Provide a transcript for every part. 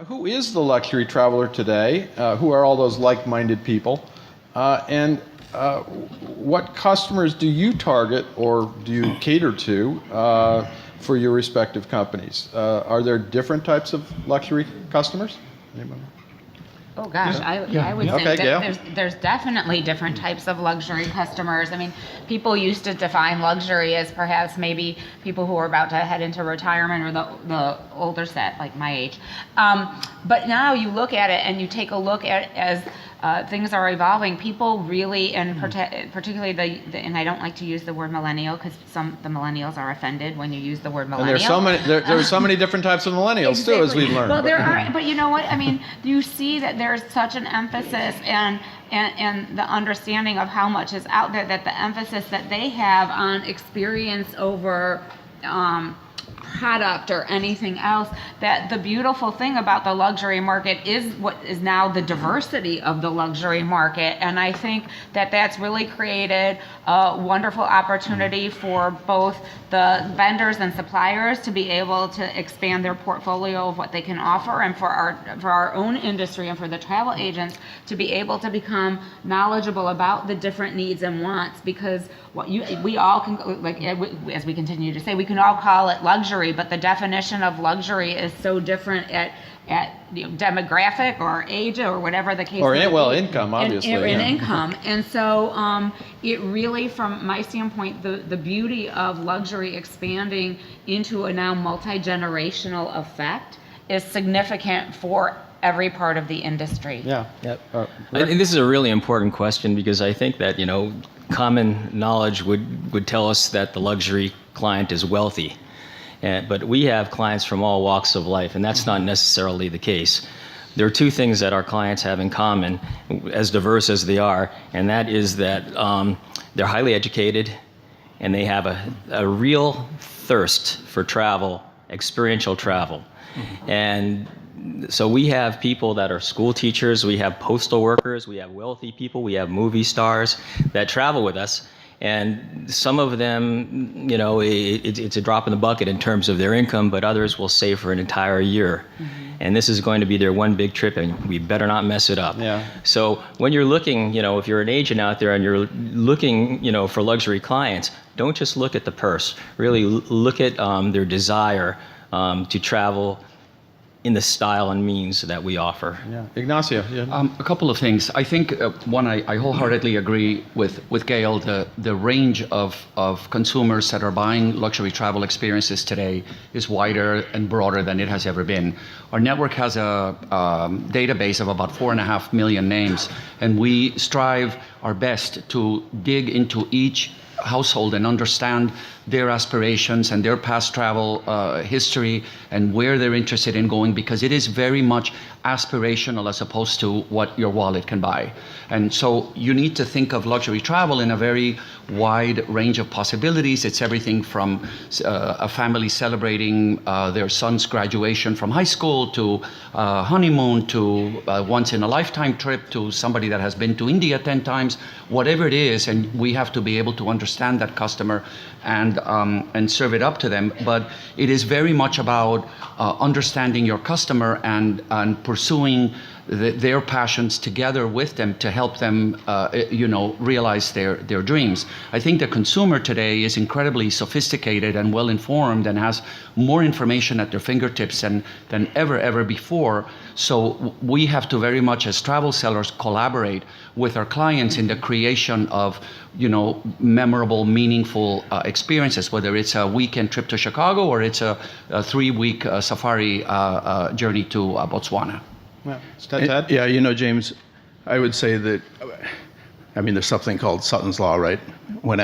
Who is the luxury traveler today? Who are all those like-minded people? And what customers do you target or do you cater to for your respective companies? Are there different types of luxury customers? Anybody? Oh gosh, I would say Okay, Gail. there's definitely different types of luxury customers. I mean, people used to define luxury as perhaps maybe people who are about to head into retirement or the older set, like my age. But now you look at it and you take a look at as things are evolving. People really, and particularly and I don't like to use the word millennial because the millennials are offended when you use the word millennial. And there's so many different types of millennials too, as we've learned. Well, there are, but you know what? I mean, you see that there's such an emphasis and the understanding of how much is out there, that the emphasis that they have on experience over product or anything else, that the beautiful thing about the luxury market is what is now the diversity of the luxury market. And I think that that's really created a wonderful opportunity for both the vendors and suppliers to be able to expand their portfolio of what they can offer, and for our own industry and for the travel agents to be able to become knowledgeable about the different needs and wants, because we all can, like as we continue to say, we can all call it luxury, but the definition of luxury is so different at demographic or age or whatever the case may be. Or income, obviously. In income. And so it really, from my standpoint, the beauty of luxury expanding into a now multi-generational effect is significant for every part of the industry. Yeah. I think this is a really important question, because I think that, common knowledge would tell us that the luxury client is wealthy. But we have clients from all walks of life, and that's not necessarily the case. There are two things that our clients have in common, as diverse as they are, and that is that they're highly educated, and they have a real thirst for travel, experiential travel. Mm-hmm. And so we have people that are school teachers, we have postal workers, we have wealthy people, we have movie stars that travel with us. And some of them, it's a drop in the bucket in terms of their income, but others will save for an entire year. Mm-hmm. And this is going to be their one big trip, and we better not mess it up. Yeah. So when you're looking, if you're an agent out there and you're looking, for luxury clients, don't just look at the purse. Really look at their desire to travel in the style and means that we offer. Yeah. Ignacio. Yeah. A couple of things. I think one, I wholeheartedly agree with Gail. The range of consumers that are buying luxury travel experiences today is wider and broader than it has ever been. Our network has a database of about 4.5 million names, and we strive our best to dig into each household and understand their aspirations and their past travel history and where they're interested in going, because it is very much aspirational as opposed to what your wallet can buy. And so you need to think of luxury travel in a very wide range of possibilities. It's everything from a family celebrating their son's graduation from high school to honeymoon to once in a lifetime trip to somebody that has been to India 10 times, whatever it is. And we have to be able to understand that customer and serve it up to them. But it is very much about understanding your customer and pursuing their passions together with them to help them, realize their dreams. I think the consumer today is incredibly sophisticated and well-informed and has more information at their fingertips than ever before. So we have to very much, as travel sellers, collaborate with our clients in the creation of, memorable, meaningful experiences, whether it's a weekend trip to Chicago or it's a 3-week safari journey to Botswana. Yeah. Ted? Yeah, James, I would say that, there's something called Sutton's Law, right? When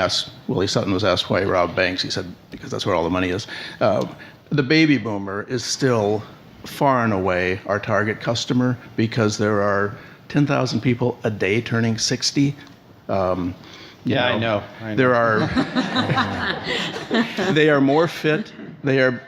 Willie Sutton was asked why he robbed banks, he said, because that's where all the money is. The baby boomer is still far and away our target customer, because there are 10,000 people a day turning 60. I know. There are, they are more fit. They are,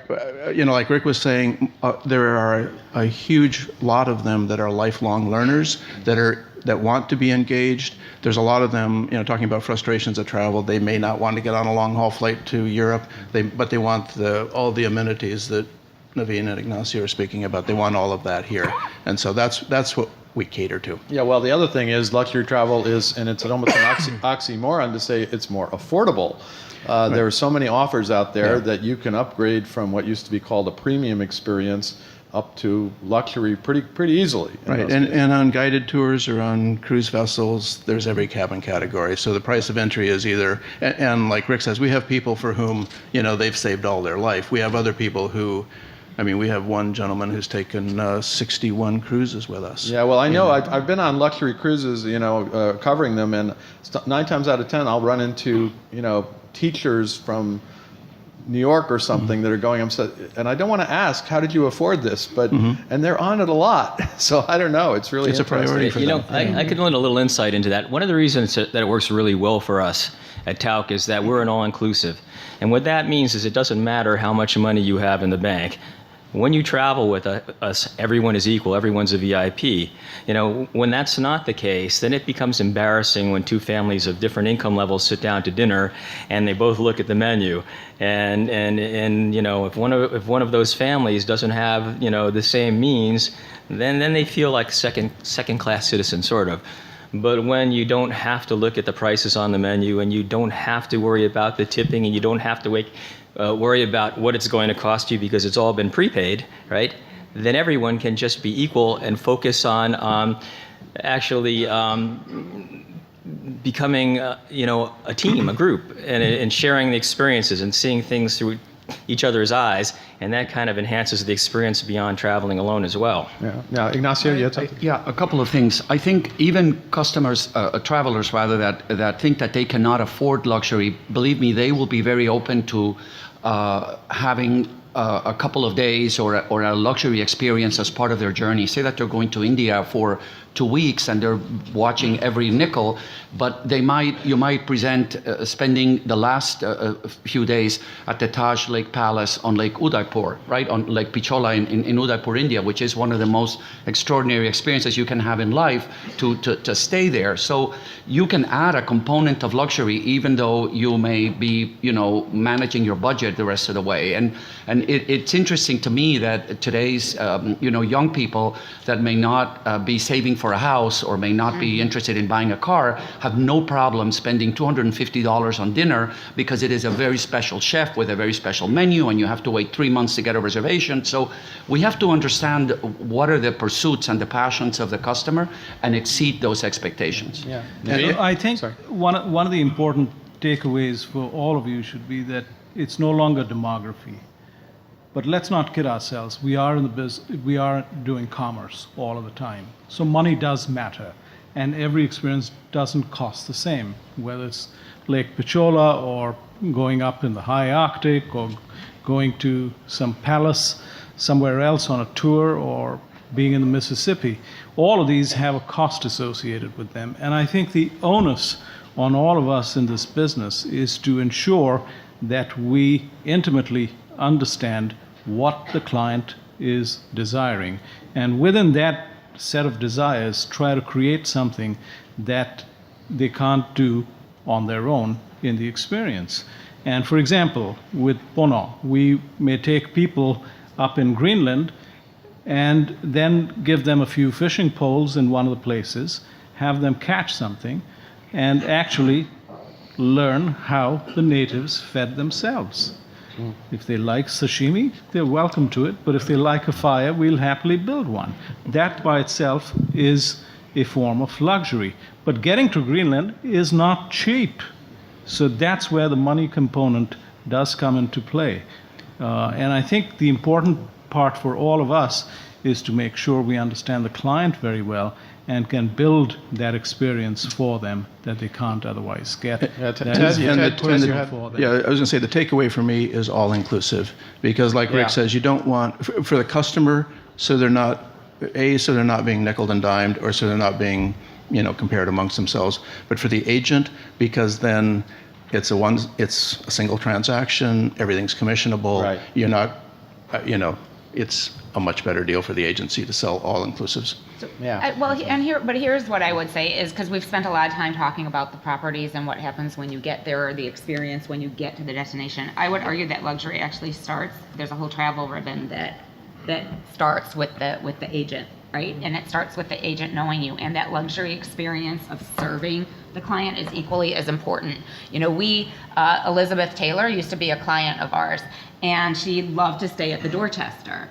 like Rick was saying, there are a huge lot of them that are lifelong learners that want to be engaged. There's a lot of them, talking about frustrations of travel. They may not want to get on a long haul flight to Europe, but they want all the amenities that Navin and Ignacio are speaking about. They want all of that here, and so that's what we cater to. Yeah, well, the other thing is luxury travel is, and it's almost an oxymoron to say it's more affordable. There are so many offers out there that you can upgrade from what used to be called a premium experience up to luxury pretty easily. Right, and on guided tours or on cruise vessels, there's every cabin category. So the price of entry is either, and like Rick says, we have people for whom, they've saved all their life. We have other people who, we have one gentleman who's taken 61 cruises with us. Yeah, well, I know I've been on luxury cruises, covering them, and 9 times out of 10 I'll run into, teachers from New York or something that are going, and I don't want to ask, how did you afford this? But and they're on it a lot, so I don't know. It's really a priority for them. I could lend a little insight into that. One of the reasons that it works really well for us at Tauck is that we're an all-inclusive, and what that means is it doesn't matter how much money you have in the bank. When you travel with us, everyone is equal, everyone's a VIP. When that's not the case, then it becomes embarrassing when 2 families of different income levels sit down to dinner and they both look at the menu. And if one of those families doesn't have, the same means, then they feel like second class citizens, sort of. But when you don't have to look at the prices on the menu, and you don't have to worry about the tipping, and you don't have to worry about what it's going to cost you because it's all been prepaid, right? Then everyone can just be equal and focus on actually becoming, a team, a group, and sharing the experiences and seeing things through each other's eyes, and that kind of enhances the experience beyond traveling alone as well. Yeah. Now, Ignacio, you had something? Yeah, a couple of things. I think even customers, travelers rather, that think that they cannot afford luxury, believe me, they will be very open to having a couple of days or a luxury experience as part of their journey. Say that they're going to India for 2 weeks and they're watching every nickel, but you might present spending the last few days at the Taj Lake Palace on Lake Udaipur, right, on Lake Pichola in Udaipur, India, which is one of the most extraordinary experiences you can have in life to stay there. So you can add a component of luxury even though you may be, managing your budget the rest of the way. And it's interesting to me that today's, young people that may not be saving for a house or may not be interested in buying a car have no problem spending $250 on dinner because it is a very special chef with a very special menu and you have to wait 3 months to get a reservation. So we have to understand what are the pursuits and the passions of the customer and exceed those expectations. Yeah. I think one of the important takeaways for all of you should be that it's no longer demography. But let's not kid ourselves. We are in the business. We are doing commerce all of the time. So money does matter, and every experience doesn't cost the same. Whether it's Lake Pichola or going up in the high Arctic or going to some palace somewhere else on a tour or being in the Mississippi, all of these have a cost associated with them. And I think the onus on all of us in this business is to ensure that we intimately understand what the client is desiring, and within that set of desires try to create something that they can't do on their own in the experience. And for example, with Ponant, we may take people up in Greenland and then give them a few fishing poles in one of the places, have them catch something, and actually learn how the natives fed themselves. If they like sashimi, they're welcome to it, but if they like a fire, we'll happily build one. That by itself is a form of luxury. But getting to Greenland is not cheap. So that's where the money component does come into play. And I think the important part for all of us is to make sure we understand the client very well and can build that experience for them that they can't otherwise get. Yeah, That is Ted, you had- for them. Yeah, I was going to say the takeaway for me is all inclusive, because like Rick says, you don't want for the customer, so they're not being nickeled and dimed, or so they're not being compared amongst themselves, but for the agent, because then it's a single transaction, everything's commissionable. Right. You're not, it's a much better deal for the agency to sell all-inclusives. Yeah. But here's what I would say is, because we've spent a lot of time talking about the properties and what happens when you get there, or the experience when you get to the destination. I would argue that luxury actually starts. There's a whole travel ribbon that starts with the agent, right? And it starts with the agent knowing you, and that luxury experience of serving the client is equally as important. You know, Elizabeth Taylor used to be a client of ours, and she loved to stay at the Dorchester.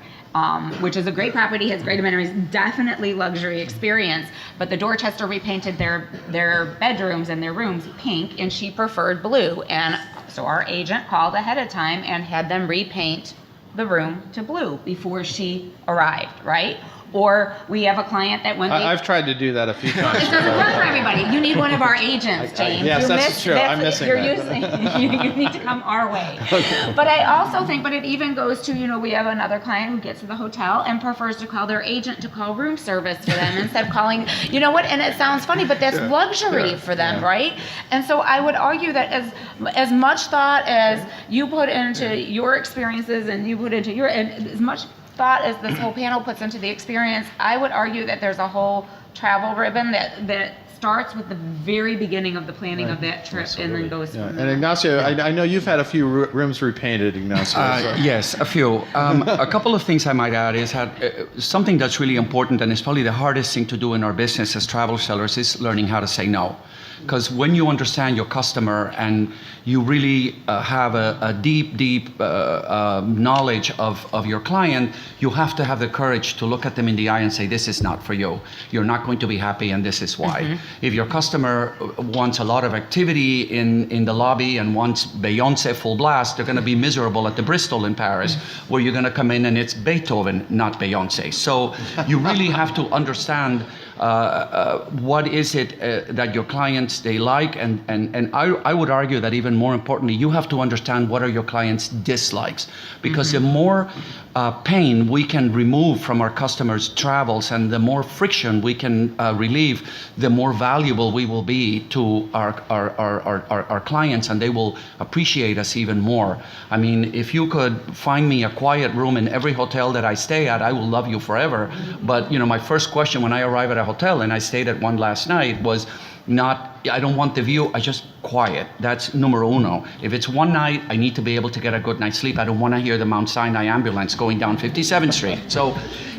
Which is a great property, has great amenities, definitely luxury experience. But the Dorchester repainted their bedrooms and their rooms pink, and she preferred blue. And so our agent called ahead of time and had them repaint the room to blue before she arrived, right? Or we have a client that when they... I've tried to do that a few times. It doesn't work for everybody. You need one of our agents, James. Yes, that's true. I'm missing that. You need to come our way. Okay. But I also think, but it even goes to, we have another client who gets to the hotel and prefers to call their agent to call room service for them instead of calling, and it sounds funny, but that's luxury for them, right? And so I would argue that as much thought as you put into your experiences and you put into and as much thought as this whole panel puts into the experience, I would argue that there's a whole travel ribbon that starts with the very beginning of the planning of that trip and then goes from there. And Ignacio, I know you've had a few rooms repainted, Ignacio. Yes, a few. A couple of things I might add is something that's really important, and it's probably the hardest thing to do in our business as travel sellers, is learning how to say no. Because when you understand your customer and you really have a deep knowledge of your client, you have to have the courage to look at them in the eye and say, this is not for you. You're not going to be happy, and this is why. Mm-hmm. If your customer wants a lot of activity in the lobby and wants Beyonce full blast, they're going to be miserable at the Bristol in Paris, where you're going to come in and it's Beethoven, not Beyonce. So you really have to understand what is it that your clients, they like, and I would argue that even more importantly, you have to understand what are your clients' dislikes, because the more pain we can remove from our customers' travels and the more friction we can relieve, the more valuable we will be to our clients, and they will appreciate us even more. I mean, if you could find me a quiet room in every hotel that I stay at, I will love you forever. But my first question when I arrive at a hotel, and I stayed at one last night, was not, I don't want the view, I just quiet. That's numero uno. If it's one night, I need to be able to get a good night's sleep. I don't want to hear the Mount Sinai ambulance going down 57th Street. So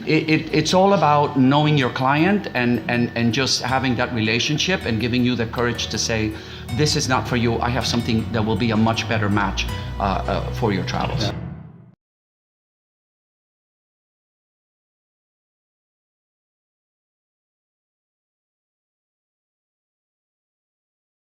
it's all about knowing your client and just having that relationship and giving you the courage to say, this is not for you. I have something that will be a much better match for your travels.